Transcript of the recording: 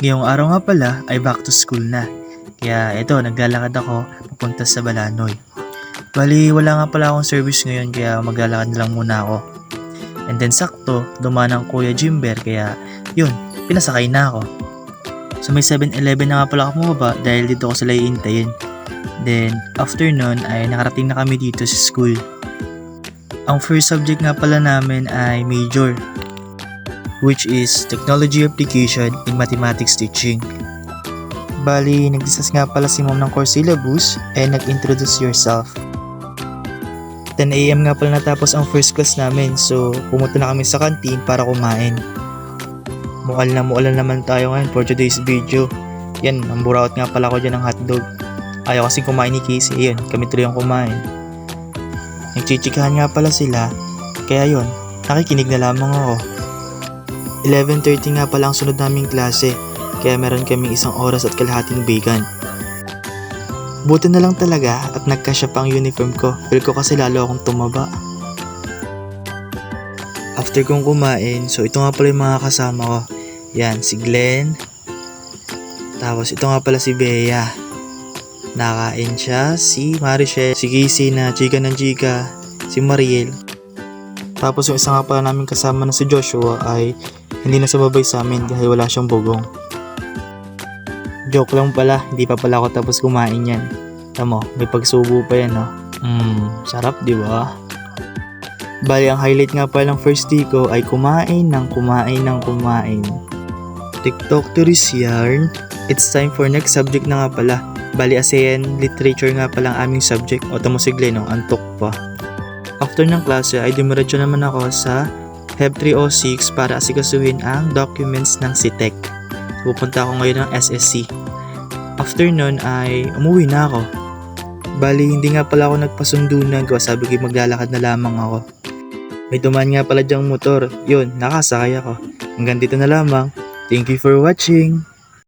Ngayong araw nga pala ay back to school na. Kaya eto, naglalakad ako papunta sa Balanoy. Bali, wala nga pala akong service ngayon kaya maglalakad na lang muna ako. And then sakto, dumaan ang Kuya Jimber kaya yun, pinasakay na ako. So may 7-Eleven na nga pala ako bumaba dahil dito ko sila iintayin. Then after nun ay nakarating na kami dito sa school. Ang first subject nga pala namin ay major, which is Technology Application in Mathematics Teaching. Bali, nag-discuss nga pala si ma'am ng course syllabus and nag-introduce yourself. 10 AM nga pala natapos ang first class namin, so pumunta na kami sa canteen para kumain. Mukhang na mukhang naman tayo ngayon for today's video. Yan, ang buraot nga pala ko dyan ng hotdog. Ayaw kasing kumain ni Casey, yun, kami tuloy ang kumain. Nagchichikahan nga pala sila, kaya yun, nakikinig na lamang ako. 11:30 nga pala ang sunod naming klase, kaya meron kaming 1 oras at kalahating bacon. Buti na lang talaga at nagkasya pa ang uniform ko, feel ko kasi lalo akong tumaba. After kong kumain, so ito nga pala yung mga kasama ko. Yan, si Glenn. Tapos ito nga pala si Bea. Nakain siya, si Marichelle, si Casey na chika ng chika, si Mariel. Tapos yung isa nga pala namin kasama na si Joshua ay hindi na sumabay sa amin dahil wala siyang bugong. Joke lang pala, hindi pa pala ako tapos kumain yan. Tamo, may pagsubo pa yan, no? Sarap, di ba? Bali, ang highlight nga pala ng first day ko ay kumain ng kumain. TikTok to this yarn. It's time for next subject na nga pala. Bali, ASEAN Literature nga pala ang aming subject. O tamo si Glenn, no? Antok pa. After ng klase ay dumiretso naman ako sa HEB 306 para asikasuhin ang documents ng CTEC. Pupunta ako ngayon ng SSC. After nun ay umuwi na ako. Bali, hindi nga pala ako nagpasundunan ko, sabi ko maglalakad na lamang ako. May dumaan nga pala dyang motor, yun, nakasakay ako. Hanggang dito na lamang. Thank you for watching.